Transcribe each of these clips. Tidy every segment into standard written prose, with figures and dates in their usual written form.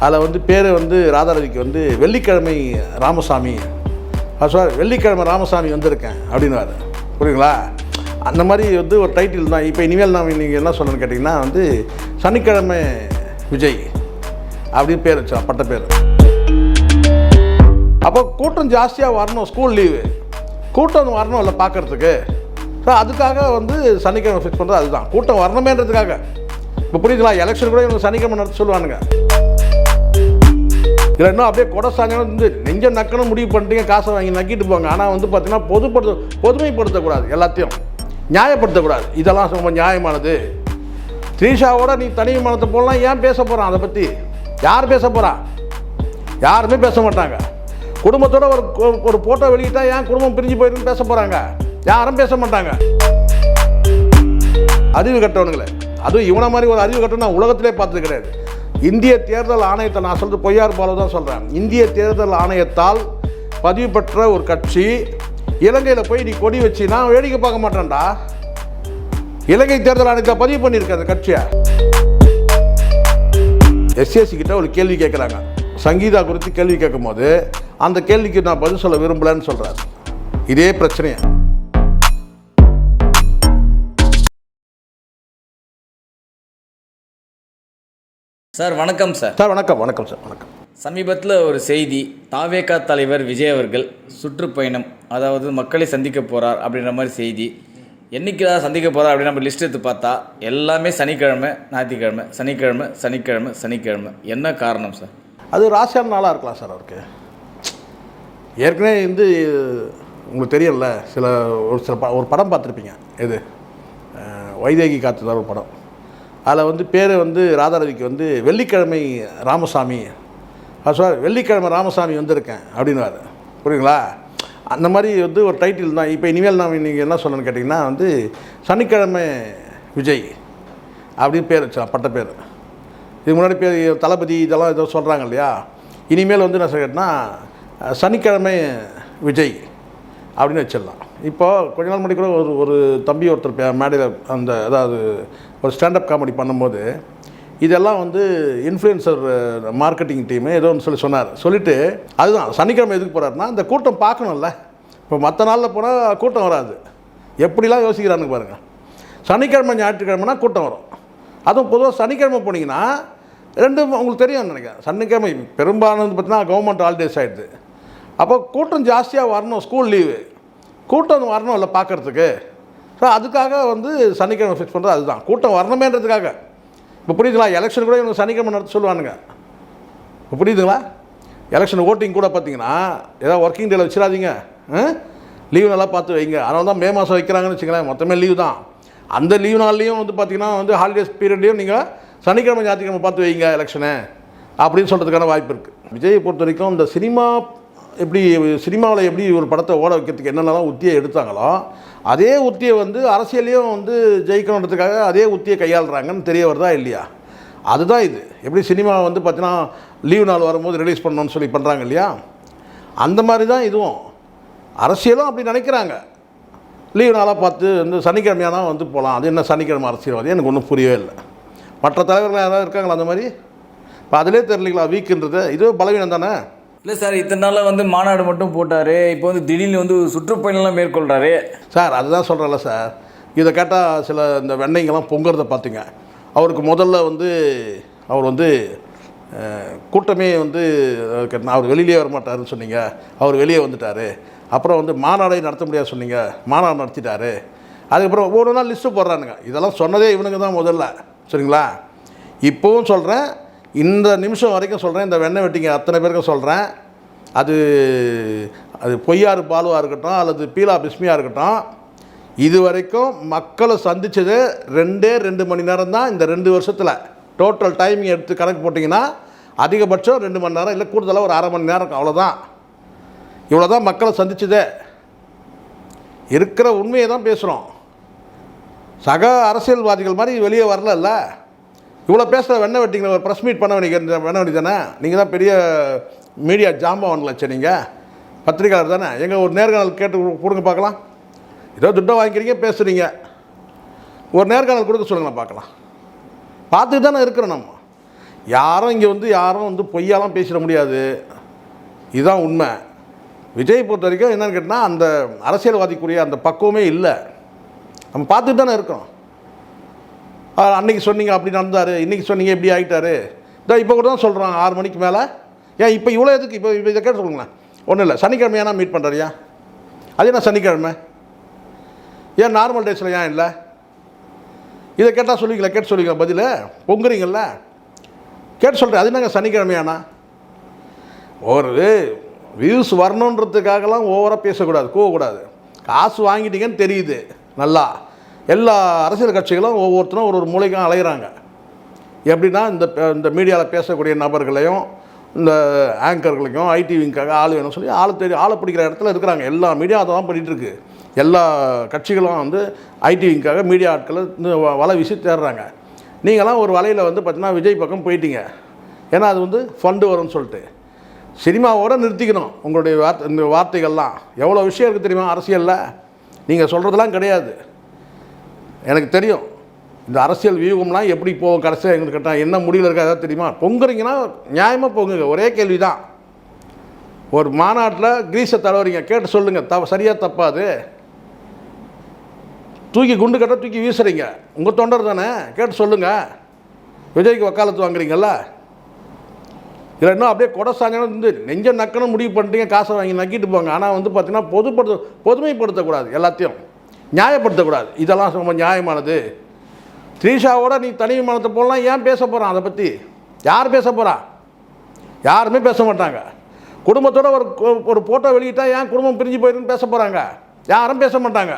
அதில் வந்து பேர் வந்து ராதாரவிக்கு வந்து வெள்ளிக்கிழமை ராமசாமி சார் வெள்ளிக்கிழமை ராமசாமி வந்திருக்கேன் அப்படின்னுவார். புரியுங்களா? அந்த மாதிரி வந்து ஒரு டைட்டில் தான். இப்போ இனிமேல் நான் நீங்கள் என்ன சொல்லணும்னு கேட்டிங்கன்னா வந்து சனிக்கிழமை விஜய் அப்படின்னு பேர் வச்சா பட்ட பேர். அப்போ கூட்டம் ஜாஸ்தியாக வரணும், ஸ்கூல் லீவு கூட்டம் வரணும் இல்லை பார்க்குறதுக்கு. ஸோ அதுக்காக வந்து சனிக்கிழமை ஃபிக்ஸ் பண்ணுறது அதுதான், கூட்டம் வரணுமேன்றதுக்காக. இப்போ புரியுதுங்களா? எலெக்ஷன் கூட இவங்க சனிக்கிழமை நடத்த சொல்லுவானுங்க. இல்லை இன்னும் அப்படியே கொடை சாயங்காலம் வந்து நெஞ்சம் நக்கணும் முடிவு பண்ணிட்டீங்க, காசை வாங்கி நக்கிட்டு போங்க. ஆனால் வந்து பார்த்தீங்கன்னா பொதுமைப்படுத்தக்கூடாது, எல்லாத்தையும் நியாயப்படுத்தக்கூடாது. இதெல்லாம் ரொம்ப நியாயமானது. த்ரீஷாவோட நீ தனி விமானத்தை போடலாம், ஏன் பேச போகிறான்? அதை பற்றி யார் பேச போகிறா? யாருமே பேச மாட்டாங்க. குடும்பத்தோட ஒரு ஃபோட்டோ வெளியிட்டா ஏன் குடும்பம் பிரிஞ்சு போயிருக்குன்னு பேச போகிறாங்க? யாரும் பேச மாட்டாங்க. அறிவு கட்டவனுங்களே, அதுவும் இவனை மாதிரி ஒரு அறிவு கட்டணும் நான் உலகத்திலே பார்த்தது கிடையாது. இந்திய தேர்தல் ஆணையத்தை, நான் சொல்கிறது பொய்யார் பாலு தான் சொல்கிறேன், இந்திய தேர்தல் ஆணையத்தால் பதிவு பெற்ற ஒரு கட்சி இலங்கையில் போய் நீ கொடி வச்சு நான் வேடிக்கை பார்க்க மாட்டேன்டா. இலங்கை தேர்தல் ஆணையத்தை பதிவு பண்ணியிருக்க அந்த கட்சியை. எஸ்எஸ்சி கிட்ட ஒரு கேள்வி கேட்குறாங்க, சங்கீதா குறித்து கேள்வி கேட்கும் போது அந்த கேள்விக்கு நான் பதில் சொல்ல விரும்பலன்னு சொல்கிறார். இதே பிரச்சனையை சார் வணக்கம் சார். சார் வணக்கம். வணக்கம் சார். வணக்கம். சமீபத்தில் ஒரு செய்தி, தாவேகா தலைவர் விஜய் அவர்கள் சுற்றுப்பயணம், அதாவது மக்களை சந்திக்க போகிறார் அப்படின்ற மாதிரி செய்தி. என்னைக்கு சந்திக்க போகிறார் அப்படின்னு நம்ம லிஸ்ட் எடுத்து பார்த்தா எல்லாமே சனிக்கிழமை, ஞாயிற்றுக்கிழமை, சனிக்கிழமை, சனிக்கிழமை, சனிக்கிழமை. என்ன காரணம் சார்? அது ராசியான நாளாக இருக்கலாம் சார் அவருக்கு. ஏற்கனவே வந்து உங்களுக்கு தெரியல, ஒரு படம் பார்த்துருப்பீங்க, இது வைதேகி காத்துதான் ஒரு படம். அதில் வந்து பேர் வந்து ராதாரவிக்கு வந்து வெள்ளிக்கிழமை ராமசாமி சார் வெள்ளிக்கிழமை ராமசாமி வந்திருக்கேன் அப்படின்னுவார். புரியுங்களா? அந்த மாதிரி வந்து ஒரு டைட்டில் தான். இப்போ இனிமேல் நீங்கள் என்ன சொல்லணும்னு கேட்டிங்கன்னா வந்து சனிக்கிழமை விஜய் அப்படின்னு பேர் வச்சா பட்ட பேர். இதுக்கு முன்னாடி பேர் தளபதி இதெல்லாம் ஏதோ சொல்கிறாங்க இல்லையா? இனிமேல் வந்து என்ன கேட்டேன்னா சனிக்கிழமை விஜய் அப்படின்னு வச்சிடலாம். இப்போது கொஞ்ச நாள் முன்னாடி கூட ஒரு தம்பி ஒருத்தர் மேடையில் அந்த அதாவது ஒரு ஸ்டாண்டப் காமெடி பண்ணும்போது இதெல்லாம் வந்து இன்ஃப்ளூயன்சர் மார்க்கெட்டிங் டீமு ஏதோ ஒன்று சொன்னார். சொல்லிவிட்டு அதுதான் சனிக்கிழமை எதுக்கு போகிறாருன்னா இந்த கூட்டம் பார்க்கணும்ல. இப்போ மற்ற நாளில் போனால் கூட்டம் வராது. எப்படிலாம் யோசிக்கிறானுங்க பாருங்கள். சனிக்கிழமை ஞாயிற்றுக்கிழமைனா கூட்டம் வரும். அதுவும் பொதுவாக சனிக்கிழமை போனீங்கன்னா ரெண்டும் உங்களுக்கு தெரியும்னு நினைக்கிறேன். சனிக்கிழமை பெரும்பாலும் பார்த்தீங்கன்னா கவர்மெண்ட் ஹாலிடேஸ் ஆகிடுது. அப்போ கூட்டம் ஜாஸ்தியாக வரணும், ஸ்கூல் லீவு கூட்டம் வரணும் இல்லை பார்க்குறதுக்கு. ஸோ அதுக்காக வந்து சனிக்கிழமை ஃபிக்ஸ் பண்ணுறது அதுதான், கூட்டம் வரணுமேன்றதுக்காக. இப்போ புரியுதுங்களா? எலெக்ஷன் கூட இவங்க சனிக்கிழமை நடத்த சொல்லுவானுங்க. இப்போ புரியுதுங்களா? எலெக்ஷன் ஓட்டிங் கூட பார்த்தீங்கன்னா ஏதாவது ஒர்க்கிங் டேயில் வச்சிடாதீங்க, லீவு நல்லா பார்த்து வைங்க. அதனால தான் மே மாதம் வைக்கிறாங்கன்னு வச்சுங்களேன், மொத்தமே லீவு தான். அந்த லீவு நாள்லேயும் வந்து பார்த்திங்கன்னா வந்து ஹாலிடேஸ் பீரியட்லேயும் நீங்கள் சனிக்கிழமை ஞாயிற்றுக்கிழமை பார்த்து வைங்க எலெக்ஷனை அப்படின்னு சொல்கிறதுக்கான வாய்ப்பு இருக்குது. விஜயை பொறுத்த வரைக்கும் இந்த சினிமாவில் எப்படி ஒரு படத்தை ஓட வைக்கிறதுக்கு என்னென்னலாம் உத்தியை எடுத்தாங்களோ அதே உத்தியை வந்து அரசியலையும் வந்து ஜெயிக்கணுன்றதுக்காக அதே உத்தியை கையாளுறாங்கன்னு தெரிய வருதா இல்லையா? அதுதான் இது. எப்படி சினிமா வந்து பார்த்தீங்கன்னா லீவு நாள் வரும்போது ரிலீஸ் பண்ணணும்னு சொல்லி பண்ணுறாங்க இல்லையா? அந்த மாதிரி தான் இதுவும். அரசியலும் அப்படி நினைக்கிறாங்க. லீவு நாளாக பார்த்து வந்து சனிக்கிழமையானா வந்து போகலாம். அது என்ன சனிக்கிழமை அரசியல்வாதி? எனக்கு ஒன்றும் புரியவே இல்லை. மற்ற தலைவர்கள் யாராவது இருக்காங்களா அந்த மாதிரி? இப்போ அதிலே தெரியலிங்களா வீக்குன்றது? இது பலவீனம் தானே. இல்லை சார், இத்தனை நாளில் வந்து மாநாடு மட்டும் போட்டார், இப்போ வந்து திடீர்னு வந்து சுற்றுப்பயணம்லாம் மேற்கொள்கிறாரு சார். அதுதான் சொல்கிறேன்ல சார், இதை கேட்டால் சில இந்த வெண்ணைங்கெல்லாம் பொங்குறத பார்த்துங்க. அவருக்கு முதல்ல வந்து அவர் வந்து கூட்டமே வந்து அவர் வெளியிலே வரமாட்டாருன்னு சொன்னீங்க, அவர் வெளியே வந்துட்டார். அப்புறம் வந்து மாநாடை நடத்த முடியாது சொன்னீங்க, மாநாடு நடத்திட்டார். அதுக்கப்புறம் ஒரு நாள் லிஸ்ட்டு போடுறானுங்க. இதெல்லாம் சொன்னதே இவனுங்க தான் முதல்ல, சரிங்களா? இப்போவும் சொல்கிறேன், இந்த நிமிஷம் வரைக்கும் சொல்கிறேன், இந்த வெண்ணெய் வெட்டிங்க அத்தனை பேருக்கும் சொல்கிறேன், அது பொய்யார் பாலுவாக இருக்கட்டும் அல்லது பீலா பிஸ்மியாக இருக்கட்டும், இது வரைக்கும் மக்களை சந்தித்தது 2 மணி நேரம் தான். இந்த 2 வருஷத்தில் டோட்டல் டைமிங் எடுத்து கணக்கு போட்டிங்கன்னா அதிகபட்சம் 2 மணி நேரம், இல்லை கூடுதலாக ஒரு அரை மணி நேரம், அவ்வளோதான். இவ்வளோ தான் மக்களை சந்திச்சதே. இருக்கிற உண்மையை தான் பேசுகிறோம். சக அரசியல்வாதிகள் மாதிரி வெளியே வரல. இவ்வளோ பேசுகிற வெண்ணெய் வெட்டிங்க ஒரு ப்ரெஸ் மீட் பண்ண வேண்டி தானே? நீங்கள் தான் பெரிய மீடியா ஜாம்பவான்களாச்சு, நீங்கள் பத்திரிகையாளர் தானே. எங்கள் ஒரு நேர்காணல் கேட்டு கொடுங்க பார்க்கலாம். ஏதோ துட்டை வாங்கிக்கிறீங்க, பேசுகிறீங்க, ஒரு நேர்காணல் கொடுக்க சொல்லுங்களேன் பார்க்கலாம். பார்த்துட்டு தானே இருக்கிறோம் நம்ம. யாரும் இங்கே வந்து யாரும் வந்து பொய்யாலாம் பேசிட முடியாது. இதுதான் உண்மை. விஜய் பொறுத்த வரைக்கும் என்னென்னு கேட்டால் அந்த அரசியல்வாதிக்குரிய அந்த பக்குவமே இல்லை. நம்ம பார்த்துட்டு தானே இருக்கோம். அன்றைக்கி சொன்னீங்க அப்படி நடந்தார், இன்றைக்கி சொன்னீங்க இப்படி ஆகிட்டாரு. இப்போ கூட தான் சொல்கிறாங்க 6 மணிக்கு மேலே. ஏன் இப்போ இவ்வளோ எதுக்கு? இப்போ இதை கேட்டு சொல்லுங்களேன். ஒன்றும் இல்லை, சனிக்கிழமை ஏன்னா மீட் பண்ணுறியா? அது என்ன சனிக்கிழமை? ஏன் நார்மல் டேஸில் ஏன் இல்லை? இதை கேட்டால் சொல்லுவீங்களா? கேட்டு சொல்லுவீங்களா? பதில் பொங்குறீங்கள, கேட்டு சொல்கிறேன். அது என்னங்க சனிக்கிழமையானா? ஒரு வியூஸ் வரணுன்றதுக்காகலாம் ஓவராக பேசக்கூடாது, கோவக்கூடாது. காசு வாங்கிட்டீங்கன்னு தெரியுது நல்லா. எல்லா அரசியல் கட்சிகளும் ஒவ்வொருத்தரும் ஒரு மூலைக்கும் அலைகிறாங்க. எப்படின்னா இந்த மீடியாவில் பேசக்கூடிய நபர்களையும் இந்த ஆங்கர்களையும் ஐடிவிங்காக ஆள் வேணும்னு சொல்லி ஆளை பிடிக்கிற இடத்துல இருக்கிறாங்க. எல்லா மீடியா அதை தான் பண்ணிகிட்ருக்கு. எல்லா கட்சிகளும் வந்து ஐடிவிங்காக மீடியா ஆட்களை வலை வீசி தேடுறாங்க. நீங்களாம் ஒரு வலையில் வந்து பார்த்தீங்கன்னா விஜய் பக்கம் போயிட்டீங்க. ஏன்னா அது வந்து ஃபண்டு வரும்னு சொல்லிட்டு. சினிமாவோடு நிறுத்திக்கணும் உங்களுடைய இந்த வார்த்தைகள்லாம். எவ்வளோ விஷயம் இருக்குது தெரியுமா அரசியலில்? நீங்கள் சொல்கிறதெல்லாம் கிடையாது. எனக்கு தெரியும் இந்த அரசியல் வியூகம்லாம் எப்படி போகும் கடைசியாக எங்களுக்கு கேட்டால் என்ன முடிவில் இருக்கா ஏதாவது தெரியுமா? பொங்குறீங்கன்னா நியாயமாக பொங்குங்க. ஒரே கேள்வி தான். ஒரு மாநாட்டில் கிரீஸை தடவுறீங்க, கேட்டு சொல்லுங்கள் சரியாக தப்பாது. தூக்கி குண்டு கட்ட தூக்கி வீசுறீங்க, உங்கள் தொண்டர் தானே, கேட்டு சொல்லுங்கள். விஜய்க்கு வக்காலத்து வாங்குறீங்கல்ல, இல்லை இன்னும் அப்படியே கொடை சாஞ்சனம் வந்து நெஞ்ச நக்கணும் முடிவு பண்ணிட்டீங்க, காசை வாங்கி நக்கிட்டு போங்க. ஆனால் வந்து பார்த்தீங்கன்னா பொதுமைப்படுத்தக்கூடாது, எல்லாத்தையும் நியாயப்படுத்தக்கூடாது. இதெல்லாம் ரொம்ப நியாயமானது. த்ரீஷாவோட நீ தனி விமானத்தை போடலாம், ஏன் பேச போகிறான்? அதை பற்றி யார் பேச போகிறா? யாருமே பேச மாட்டாங்க. குடும்பத்தோடு ஒரு ஃபோட்டோ வெளியிட்டால் ஏன் குடும்பம் பிரிஞ்சு போயிருன்னு பேச போகிறாங்க? யாரும் பேச மாட்டாங்க.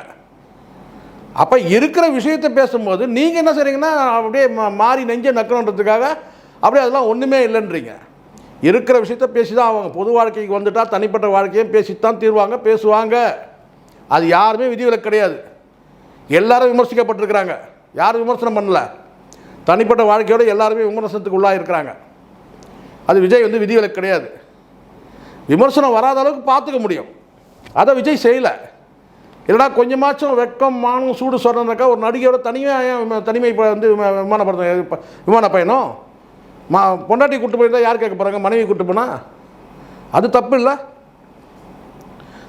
அப்போ இருக்கிற விஷயத்தை பேசும்போது நீங்கள் என்ன செய்றீங்கன்னா அப்படியே மாறி நெஞ்ச நக்கணுன்றதுக்காக அப்படியே அதெல்லாம் ஒன்றுமே இல்லைன்றீங்க. இருக்கிற விஷயத்த பேசி தான் அவங்க பொது வாழ்க்கைக்கு வந்துட்டால் தனிப்பட்ட வாழ்க்கையும் பேசித்தான் தீர்வாங்க, பேசுவாங்க. அது யாருமே விதிவிலக்கு கிடையாது. எல்லாரும் விமர்சிக்கப்பட்டிருக்கிறாங்க. யாரும் விமர்சனம் பண்ணல. தனிப்பட்ட வாழ்க்கையோடு எல்லாருமே விமர்சனத்துக்கு உள்ளாக இருக்கிறாங்க. அது விஜய் வந்து விதிவிலக்கு கிடையாது. விமர்சனம் வராத அளவுக்கு பார்த்துக்க முடியும். அதை விஜய் செய்யலை. இல்லைனா கொஞ்சமாச்சும் வெட்கம் மானம் சூடு சொல்கிறதுக்கா ஒரு நடிகையோட தனிமை வந்து விமான பயணம் பொண்டாட்டி கூட்டு போயிருந்தால் யார் கேட்க போகிறாங்க? மனைவி கூட்டு போனால் அது தப்பு இல்லை.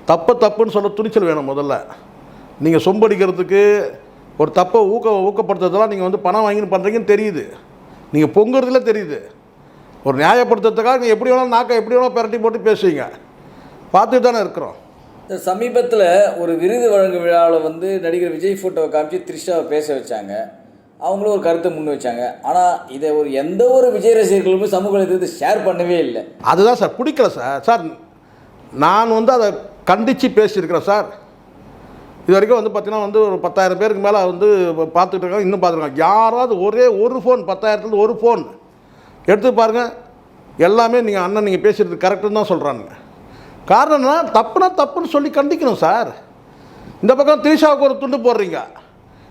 தப்புன்னு சொல்ல துணிச்சல் வேணும். முதல்ல நீங்கள் சொம்படிக்கிறதுக்கு ஒரு தப்பை ஊக்கப்படுத்துறதெல்லாம் நீங்கள் வந்து பணம் வாங்கின்னு பண்ணுறீங்கன்னு தெரியுது. நீங்கள் பொங்குறதுல தெரியுது. ஒரு நியாயப்படுத்துறதுக்காக நீங்கள் எப்படி வேணாலும் நாக்கை எப்படி வேணாலும் பெரட்டி போட்டு பேசுவீங்க. பார்த்துட்டு தானே இருக்கிறோம். சமீபத்தில் ஒரு விருது வழங்கும் விழாவில் வந்து நடிகர் விஜய் ஃபோட்டோவை காமிச்சு த்ரிஷாவை பேச வச்சாங்க. அவங்களும் ஒரு கருத்தை முன் வச்சாங்க. ஆனால் இதை எந்த ஒரு விஜய் ரசிகர்களுமே சமூக வலைதளத்தை ஷேர் பண்ணவே இல்லை. அதுதான் சார் பிடிக்கல சார். நான் வந்து அதை கண்டித்து பேசியிருக்கிறேன் சார். இது வரைக்கும் வந்து பார்த்தீங்கன்னா வந்து ஒரு 10,000 பேருக்கு மேலே வந்து பார்த்துட்டு இருக்காங்க, இன்னும் பார்த்துருக்காங்க. யாராவது ஒரே ஒரு ஃபோன் 10,000 ஒரு ஃபோன் எடுத்து பாருங்கள். எல்லாமே நீங்கள் பேசுகிறது கரெக்டுன்னு தான் சொல்கிறானுங்க. காரணம்னா தப்புன்னு சொல்லி கண்டிக்கணும் சார். இந்த பக்கம் த்ரிஷாவுக்கு ஒரு துண்டு போடுறீங்க,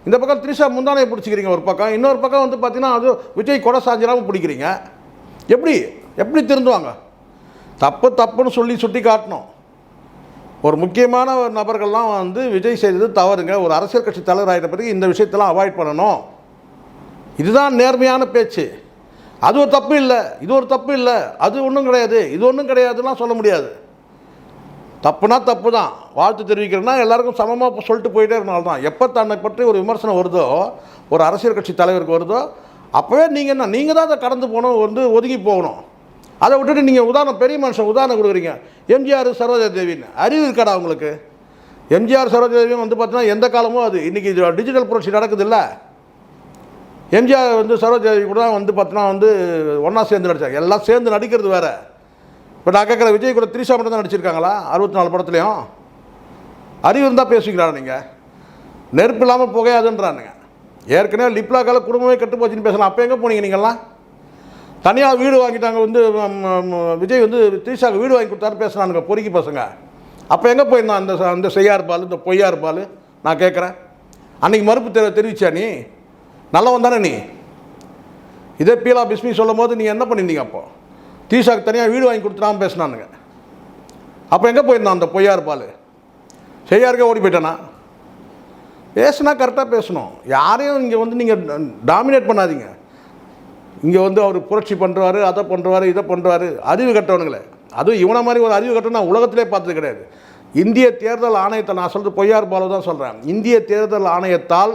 இந்த பக்கம் த்ரிஷா முந்தானையை பிடிச்சிக்கிறீங்க ஒரு பக்கம், இன்னொரு பக்கம் வந்து பார்த்தீங்கன்னா அது விஜய் கொடை சாஞ்சிடாமல் பிடிக்கிறீங்க. எப்படி திருந்துவாங்க? தப்புன்னு சொல்லி சுட்டி காட்டணும். ஒரு முக்கியமான நபர்கள்லாம் வந்து விஜய் செய்தது தவறுங்க. ஒரு அரசியல் கட்சி தலைவர் ஆகிட்ட பிறகு இந்த விஷயத்தெல்லாம் அவாய்ட் பண்ணணும். இதுதான் நேர்மையான பேச்சு. அது ஒரு தப்பு இல்லை, இது ஒரு தப்பு இல்லை, அது ஒன்றும் கிடையாது, இது ஒன்றும் கிடையாதுலாம் சொல்ல முடியாது. தப்புனா தப்பு தான். வாழ்த்து தெரிவிக்கிறேன்னா எல்லாருக்கும் சமமாக சொல்லிட்டு போயிட்டே இருக்கனால தான். எப்போ தன்னை பற்றி ஒரு விமர்சனம் வருதோ, ஒரு அரசியல் கட்சி தலைவருக்கு வருதோ, அப்போவே நீங்கள் தான் அதை கடந்து போகணும், வந்து ஒதுங்கி போகணும். அதை விட்டுட்டு நீங்கள் பெரிய மனுஷன் உதாரணம் கொடுக்குறீங்க. எம்ஜிஆர் சரோஜா தேவின்னு அறிவு இருக்காடா உங்களுக்கு? எம்ஜிஆர் சரோஜா தேவியும் வந்து பார்த்தீங்கன்னா எந்த காலமும் அது இன்றைக்கி டிஜிட்டல் புரட்சி நடக்குது இல்லை. எம்ஜிஆர் வந்து சரோஜா தேவி கூட வந்து பார்த்தீங்கன்னா வந்து ஒன்றா சேர்ந்து நடித்தாங்க. எல்லாம் சேர்ந்து நடிக்கிறது வேறு. இப்போ நான் கேட்குற விஜய் கூட த்ரிஷா மட்டும் தான் நடிச்சிருக்காங்களா 64 படத்துலையும்? அறிவு இருந்தால் பேசுவீங்களா? நீங்கள் நெருப்பு இல்லாமல் புகையாதுன்றானுங்க. ஏற்கனவே லிப்லாக்கால குடும்பமே கெட்டு போச்சுன்னு பேசலாம். அப்போ எங்கே போனீங்க நீங்கள்லாம்? தனியாக வீடு வாங்கிட்டாங்க வந்து விஜய் வந்து த்ரிஷாவுக்கு வீடு வாங்கி கொடுத்தாரு பேசுனானுங்க பொறுக்கி பசங்க. அப்போ எங்கே போயிருந்தான் அந்த செய்யார் பால், இந்த பொய்யார் பால்? நான் கேட்குறேன். அன்றைக்கி மறுப்பு தெரிவிச்சா நீ? நல்லவன் தானே நீ? இதே பீலா பிஸ்மி சொல்லும் போது நீங்கள் என்ன பண்ணியிருந்தீங்க? அப்போ த்ரிஷாவுக்கு தனியாக வீடு வாங்கி கொடுத்துடாமல் பேசினானுங்க. அப்போ எங்கே போயிருந்தான் அந்த பொய்யார் பால்? செய்யாருக்கே ஓடி போயிட்டானா? பேசுனா கரெக்டாக பேசணும். யாரையும் இங்கே வந்து நீங்கள் டாமினேட் பண்ணாதீங்க. இங்கே வந்து அவர் புரட்சி பண்ணுறாரு, அதை பண்ணுறாரு, இதை பண்ணுறாரு. அறிவு கட்டவனுங்களே. அதுவும் இவனை மாதிரி ஒரு அறிவு கட்டணும் நான் உலகத்திலே பார்த்தது கிடையாது. இந்திய தேர்தல் ஆணையத்தை நான் சொல்கிறது பொய்யார் பாலு தான் சொல்கிறேன். இந்திய தேர்தல் ஆணையத்தால்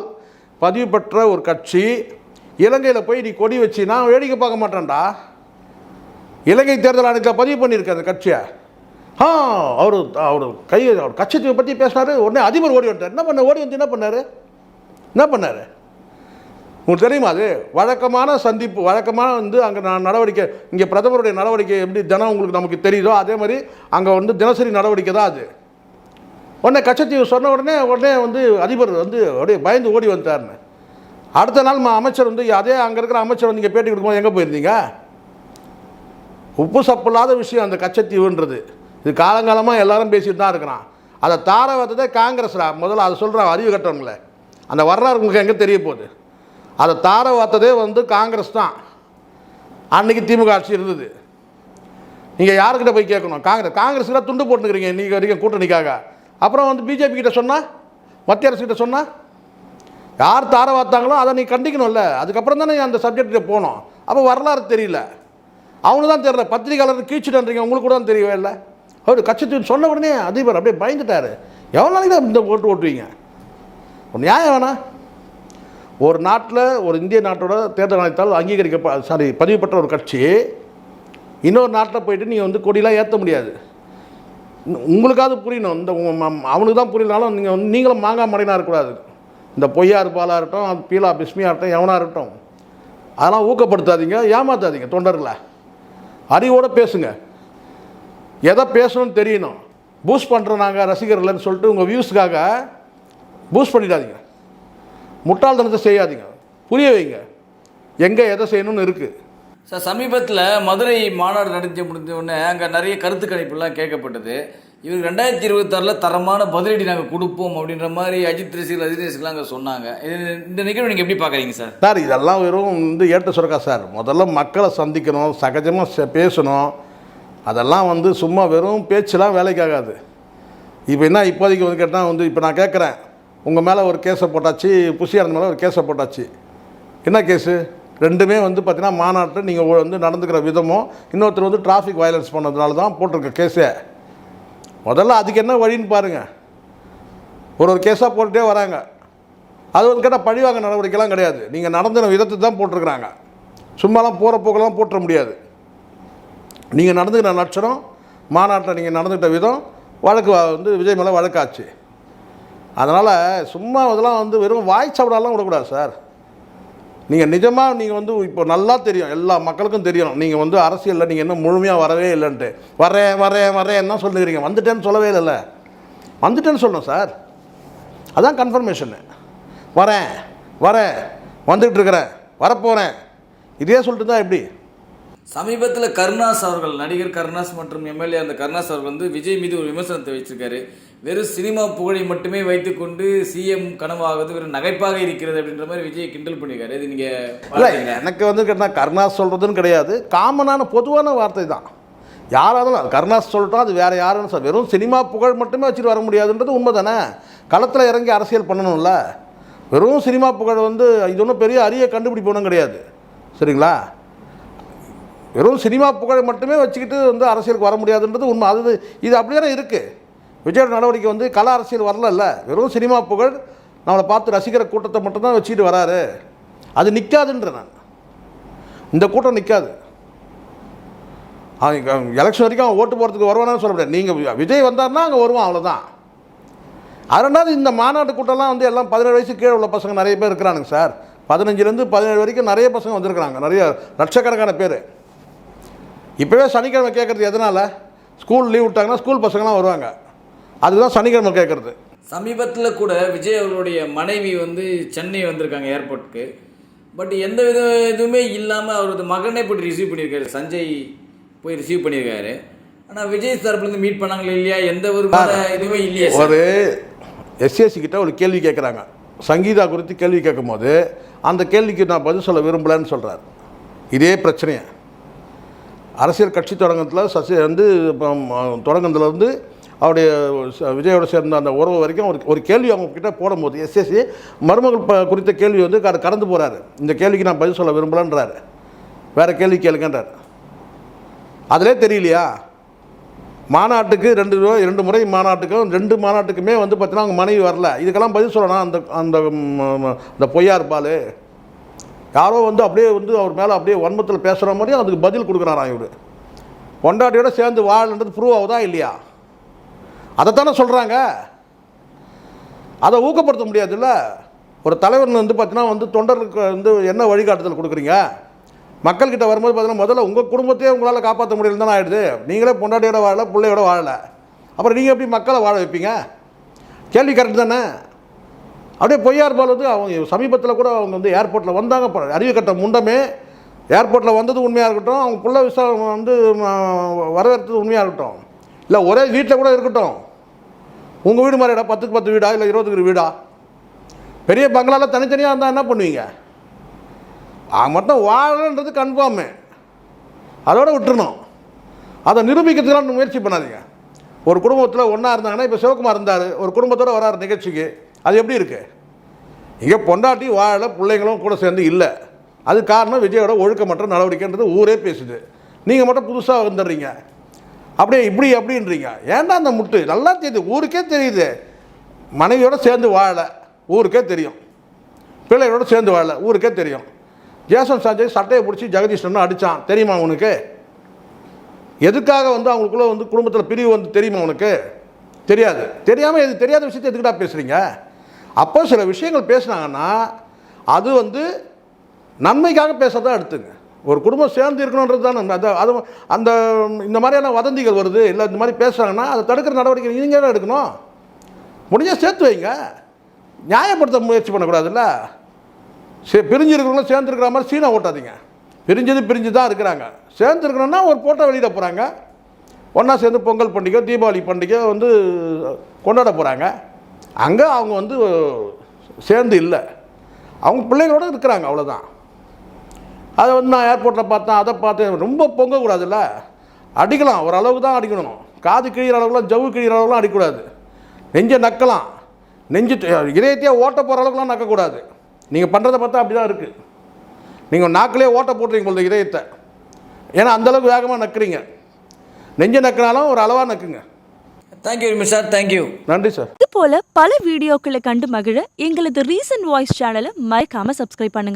பதிவு பெற்ற ஒரு கட்சி இலங்கையில் போய் நீ கொடி வச்சு நான் வேடிக்கை பார்க்க மாட்டேன்டா. இலங்கை தேர்தல் ஆணையத்தில் பதிவு பண்ணியிருக்க அந்த கட்சியை. அவர் கட்சியை பற்றி பேசினார். உடனே அதிபர் ஓடி வந்துட்டார். என்ன பண்ணார்? உங்களுக்கு தெரியுமா? அது வழக்கமான சந்திப்பு, வழக்கமான வந்து அங்கே நடவடிக்கை. இங்கே பிரதமருடைய நடவடிக்கை எப்படி தினம் உங்களுக்கு நமக்கு தெரியுதோ அதே மாதிரி அங்கே வந்து தினசரி நடவடிக்கை தான் அது. உடனே கட்சித்தீவு சொன்ன உடனே வந்து அதிபர் வந்து அப்படியே பயந்து ஓடி வந்துட்டார்னு. அடுத்த நாள் அமைச்சர் வந்து அதே அங்கே இருக்கிற அமைச்சர் வந்து இங்கே பேட்டி கொடுக்கும்போது எங்கே போயிருந்தீங்க? உப்பு சப்பில்லாத விஷயம் அந்த கச்சத்தீவுன்றது. இது காலங்காலமாக எல்லாரும் பேசிட்டு தான் இருக்கிறான். அதை தார வைத்ததே காங்கிரஸ்ரா. முதல்ல அதை சொல்கிறான் அறிவு கட்டவங்களே. அந்த வரலாறு உங்களுக்கு எங்கே தெரிய போகுது? அதை தார வார்த்ததே வந்து காங்கிரஸ் தான். அன்றைக்கி திமுக ஆட்சி இருந்தது. நீங்கள் யாருக்கிட்ட போய் கேட்கணும்? காங்கிரஸுக்கு தான் துண்டு போட்டுக்கிறீங்க இன்றைக்கி வரைக்கும் கூட்டணிக்காக. அப்புறம் வந்து பிஜேபி கிட்ட சொன்னால், மத்திய அரசுக்கிட்ட சொன்னால், யார் தார வார்த்தாங்களோ அதை நீ கண்டிக்கணும்ல. அதுக்கப்புறம் தானே அந்த சப்ஜெக்டில் போனோம். அப்போ வரலாறு தெரியல, அவனு தான் தெரியல. பத்திரிகையாளர் கீழ்ச்சிட்டுன்றீங்க, உங்களுக்கு கூட தான் தெரியவே இல்லை. அவர் கட்சி சொன்ன உடனே அதிபர் அப்படியே பயந்துட்டார். எவ்வளோ நாளைக்கு தான் இந்த ஓட்டுவீங்க? ஒரு நியாயம் வேணாம். ஒரு நாட்டில், ஒரு இந்திய நாட்டோட தேர்தல் ஆணையத்தால் பதிவு பெற்ற ஒரு கட்சி இன்னொரு நாட்டில் போயிட்டு நீங்கள் வந்து கொடியெலாம் ஏற்ற முடியாது. உங்களுக்காவது புரியணும். இந்த அவனுக்கு தான் புரியலனாலும் நீங்களும் மாங்காய் மடையினா இருக்கக்கூடாது. இந்த பொய்யார் பாலாக இருக்கட்டும், பீலா பிஸ்மியாக இருக்கட்டும், எவனாக இருக்கட்டும், அதெல்லாம் ஊக்கப்படுத்தாதீங்க, ஏமாற்றாதீங்க. தொண்டர்களை அறிவோடு பேசுங்க. எதை பேசணும்னு தெரியணும். பூஸ்ட் பண்ணுறோம் நாங்கள் ரசிகர்கள்னு சொல்லிட்டு உங்கள் வியூஸ்க்காக பூஸ்ட் பண்ணிடாதீங்க. முட்டாள்தனத்தை செய்யாதீங்க. புரிய வைங்க எங்கே எதை செய்யணும்னு இருக்குது. சார், சமீபத்தில் மதுரை மாநாடு நடத்தி முடிஞ்ச உடனே அங்கே நிறைய கருத்து கணிப்புலாம் கேட்கப்பட்டது. இவருக்கு 2026 தரமான பதிலடி நாங்கள் கொடுப்போம் அப்படின்ற மாதிரி அஜித் ரசிகர்கள், அஜித் ரசிகர்லாம் அங்கே சொன்னாங்க. இந்த நிகழ்வு நீங்கள் எப்படி பார்க்குறீங்க சார்? சார், இதெல்லாம் வெறும் வந்து ஏட்டு சுரக்கா சார். முதல்ல மக்களை சந்திக்கணும், சகஜமாக பேசணும். அதெல்லாம் வந்து சும்மா வெறும் பேச்செலாம் வேலைக்காகாது. இப்போ என்ன இப்போதைக்கு வந்து கேட்டால் வந்து இப்போ நான் கேட்குறேன், உங்கள் மேலே ஒரு கேஸை போட்டாச்சு, புஷியானது மேலே ஒரு கேஸை போட்டாச்சு. என்ன கேஸு? ரெண்டுமே வந்து பார்த்தீங்கன்னா மாநாட்டில் நீங்கள் வந்து நடந்துக்கிற விதமும், இன்னொருத்தர் வந்து டிராஃபிக் வயலன்ஸ் பண்ணதுனால தான் போட்டிருக்க கேஸே. முதல்ல அதுக்கு என்ன வழின்னு பாருங்கள். ஒரு கேஸாக போட்டுகிட்டே வராங்க. அது வந்து கேட்டால் பழிவாங்க நடவடிக்கைலாம் கிடையாது. நீங்கள் நடந்துன விதத்தை தான் போட்டிருக்கிறாங்க. சும்மாலாம் போகிற போக்கெல்லாம் போட்டுற முடியாது. நீங்கள் நடந்துக்கிற லட்சணம், மாநாட்டில் நீங்கள் நடந்துக்கிட்ட விதம், வழக்கு வந்து விஜய் மேலே வழக்காச்சு. அதனால் சும்மா இதெல்லாம் வந்து வெறும் வாய் சாப்பிடாலாம் விடக்கூடாது சார். நீங்கள் நிஜமாக நீங்கள் வந்து இப்போ நல்லா தெரியும், எல்லா மக்களுக்கும் தெரியும், நீங்கள் வந்து அரசியலில் நீங்கள் இன்னும் முழுமையாக வரவே இல்லைன்ட்டு. வரேன் தான் சொல்லுகிறீங்க. வந்துட்டேன்னு சொல்லவே இல்லைல்ல. வந்துட்டேன்னு சொல்லணும் சார். அதான் கன்ஃபர்மேஷனு. வரேன் வந்துக்கிட்டு இருக்கிறேன், வரப்போகிறேன், இதே சொல்லிட்டு தான் எப்படி? சமீபத்தில் கருணாஸ் அவர்கள், நடிகர் கருணாஸ் மற்றும் எம்எல்ஏ அந்த கருணாஸ் அவர்கள் வந்து விஜய் மீது ஒரு விமர்சனத்தை வச்சிருக்காரு. வெறும் சினிமா புகழை மட்டுமே வைத்துக்கொண்டு சிஎம் கனவாகுது, வெறும் நகைப்பாக இருக்கிறது அப்படின்ற மாதிரி விஜய் கிண்டல் பண்ணியிருக்காரு. இது நீங்கள் எனக்கு வந்து கேட்டால் கருணாஸ் சொல்கிறதுன்னு கிடையாது, காமனான பொதுவான வார்த்தை தான். யாராலும் கருணாஸ் சொல்லிட்டோம், அது வேறு யாருன்னு சார். வெறும் சினிமா புகழ் மட்டுமே வச்சுட்டு வர முடியாதுன்றது உண்மை தானே. களத்தில் இறங்கி அரசியல் பண்ணணும்ல. வெறும் சினிமா புகழ் வந்து இது ஒன்றும் பெரிய அரிய கண்டுபிடிப்போனும் கிடையாது, சரிங்களா? வெறும் சினிமா புகழை மட்டுமே வச்சுக்கிட்டு வந்து அரசியலுக்கு வர முடியாதுன்றது உண்மை. அது இது அப்படி தானே இருக்குது. விஜயோட நடவடிக்கை வந்து கல அரசியல் வரல. வெறும் சினிமா புகழ் நம்மளை பார்த்து ரசிக்கிற கூட்டத்தை மட்டும்தான் வச்சுக்கிட்டு வராரு. அது நிற்காதுன்ற நான். இந்த கூட்டம் நிற்காது. எலெக்ஷன் வரைக்கும் அவன் ஓட்டு போகிறதுக்கு வருவானான்னு சொல்ல முடியாது. நீங்கள் விஜய் வந்தார்னா அங்கே வருவான், அவ்வளோதான். அதனால இந்த மாநாட்டு கூட்டம்லாம் வந்து எல்லாம் 17 வயசு கீழே உள்ள பசங்க நிறைய பேர் இருக்கிறானுங்க சார். 15லேருந்து 17 வரைக்கும் நிறைய பசங்க வந்திருக்கிறாங்க, நிறைய லட்சக்கணக்கான பேர். இப்போவே சனிக்கிழமை கேட்குறது எதனால்? ஸ்கூல் லீவ் விட்டாங்கன்னா ஸ்கூல் பசங்களாம் வருவாங்க. அதுதான் சனிக்கிழமை கேட்குறது. சமீபத்தில் கூட விஜய் அவர்களுடைய மனைவி வந்து சென்னை வந்திருக்காங்க ஏர்போர்ட்டுக்கு. பட் எந்த இதுவுமே இல்லாமல் அவரது மகனே போய் ரிசீவ் பண்ணியிருக்காரு. சஞ்சய் போய் ரிசீவ் பண்ணியிருக்காரு. ஆனால் விஜய் தரப்புலேருந்து மீட் பண்ணாங்களே இல்லையா? எந்த ஒரு இதுவுமே இல்லையா? ஒரு எஸ்எஸ்சி கிட்ட ஒரு கேள்வி கேட்குறாங்க, சங்கீதா குறித்து கேள்வி கேட்கும் போது அந்த கேள்விக்கு நான் பதில் சொல்ல விரும்பலன்னு சொல்கிறார். இதே பிரச்சனையை அரசியல் கட்சி தொடங்கத்தில் வந்து தொடங்கினதுலேருந்து அவருடைய விஜயோட சேர்ந்த அந்த உறவு வரைக்கும் ஒரு கேள்வி அவங்கக்கிட்ட போடும்போது எஸ்எஸ்சி மருமகள் குறித்த கேள்வி வந்து கடந்து போகிறாரு. இந்த கேள்விக்கு நான் பதில் சொல்ல விரும்பலன்றாரு. வேறு கேள்வி கேளுங்கன்றார். அதிலே தெரியலையா? மாநாட்டுக்கு 2 முறை மாநாட்டுக்கும் 2 மாநாட்டுக்குமே வந்து பார்த்தீங்கன்னா அவங்க மனைவி வரல. இதுக்கெல்லாம் பதில் சொல்லணும். அந்த அந்த அந்த பொய்யார் பால் யாரோ வந்து அப்படியே வந்து அவர் மேலே அப்படியே வன்மத்தில் பேசுகிற மாதிரியும் அதுக்கு பதில் கொடுக்குறாராம் இவர். பொண்டாட்டியோட சேர்ந்து வாழன்றது ப்ரூவ் ஆகுதா இல்லையா? அதைத்தானே சொல்கிறாங்க. அதை ஊக்கப்படுத்த முடியாதுல்ல. ஒரு தலைவர் வந்து பார்த்தீங்கன்னா வந்து தொண்டர்களுக்கு வந்து என்ன வழிகாட்டுதல் கொடுக்குறீங்க? மக்கள்கிட்ட வரும்போது பார்த்தீங்கன்னா முதல்ல உங்கள் குடும்பத்தையே உங்களால் காப்பாற்ற முடியல தானே ஆகிடுது. நீங்களே பொண்டாட்டியோட வாழலை, பிள்ளையோட வாழலை, அப்புறம் நீங்கள் எப்படி மக்களை வாழ வைப்பீங்க? கேள்வி கரெக்ட் தானே? அப்படியே பொய்யார் பால் வந்து அவங்க சமீபத்தில் கூட அவங்க வந்து ஏர்போர்ட்டில் வந்தாங்க. அறிவு கட்ட முண்டமே ஏர்போர்ட்டில் வந்தது உண்மையாக இருக்கட்டும், அவங்க புள்ள வந்து வரவேற்றது உண்மையாக இருக்கட்டும், இல்லை ஒரே வீட்டில் கூட இருக்கட்டும். உங்கள் வீடு மாதிரிடா 10க்கு 10 வீடா இல்லை 20க்கு வீடா? பெரிய பங்களாவில் தனித்தனியாக இருந்தால் என்ன பண்ணுவீங்க? மட்டும் வாழன்றது கன்ஃபார்மு, அதோட விட்டுருணும். அதை நிரூபிக்கிறதுக்கெல்லாம் முயற்சி பண்ணாதீங்க. ஒரு குடும்பத்தில் ஒன்றா இருந்தாங்கன்னா, இப்போ சிவகுமார் இருந்தார், ஒரு குடும்பத்தோடு வராரு நிகழ்ச்சிக்கு, அது எப்படி இருக்குது? இங்கே பொண்டாட்டி வாழை, பிள்ளைங்களும் கூட சேர்ந்து இல்லை. அது காரணம் விஜயோட ஒழுக்கமற்ற நடவடிக்கைன்றது ஊரே பேசுது. நீங்கள் மட்டும் புதுசாக வந்துடுறீங்க, அப்படியே இப்படி அப்படின்றீங்க. ஏன்டா அந்த முட்டு? நல்லா தெரியுது, ஊருக்கே தெரியுது. மனைவியோட சேர்ந்து வாழலை, ஊருக்கே தெரியும். பிள்ளைகளோட சேர்ந்து வாழலை, ஊருக்கே தெரியும். ஜேசன் சஞ்சய் சட்டையை பிடிச்சி ஜெகதீஷன் அடித்தான், தெரியுமா உனக்கு? எதுக்காக வந்து அவங்களுக்குள்ளே வந்து குடும்பத்தில் பிரிவு வந்து தெரியுமா உனக்கு? தெரியாது. தெரியாமல் இது தெரியாத விஷயத்தை எதுக்கிட்டா பேசுகிறீங்க? அப்போ சில விஷயங்கள் பேசுனாங்கன்னா அது வந்து நன்மைக்காக பேசுறதா எடுத்துங்க. ஒரு குடும்பம் சேர்ந்து இருக்கணுன்றது தானே. அது அந்த இந்த மாதிரியான வதந்திகள் வருது, இல்லை இந்த மாதிரி பேசுகிறாங்கன்னா அதை தடுக்கிற நடவடிக்கை நீங்கள் தான் எடுக்கணும். முடிஞ்சால் சேர்த்து வைங்க. நியாயப்படுத்த முயற்சி பண்ணக்கூடாதுல்ல. பிரிஞ்சு இருக்கிறவங்களும் சேர்ந்து இருக்கிற மாதிரி சீனை ஓட்டாதீங்க. பிரிஞ்சு தான் இருக்கிறாங்க. சேர்ந்து இருக்கணும்னா ஒரு போட்டோ வெளியிட போகிறாங்க, ஒன்றா சேர்ந்து பொங்கல் பண்டிகை, தீபாவளி பண்டிகை வந்து கொண்டாட போகிறாங்க. அங்கே அவங்க வந்து சேர்ந்து இல்லை, அவங்க பிள்ளைங்களோட இருக்கிறாங்க, அவ்வளோதான். அதை வந்து நான் ஏர்போர்ட்டில் பார்த்தேன், அதை பார்த்தேன், ரொம்ப பொங்கக்கூடாதுல்ல. அடிக்கலாம், ஒரு அளவுக்கு தான் அடிக்கணும். காது கிழிகிற அளவுக்குலாம், ஜவ்வு கிழிகிற அளவுக்குலாம் அடிக்கக்கூடாது. நெஞ்சை நக்கலாம், நெஞ்சு இதயத்தையே ஓட்ட போகிற அளவுக்குலாம் நக்கக்கூடாது. நீங்கள் பண்ணுறதை பார்த்தா அப்படி தான் இருக்குது. நீங்கள் நாக்கிலே ஓட்ட போட்டுறீங்க உங்களது இதயத்தை. ஏன்னா அந்தளவுக்கு வேகமாக நக்குறீங்க. நெஞ்சை நக்கினாலும் ஒரு அளவாக நக்குங்க. Thank you very much sir. Thank you. நன்றி சார். இது போல பல வீடியோக்களை கண்டு மகிழ எங்களது ரீசன்ட் வாய்ஸ் சேனலை மறக்காம சப்ஸ்கிரைப் பண்ணுங்க.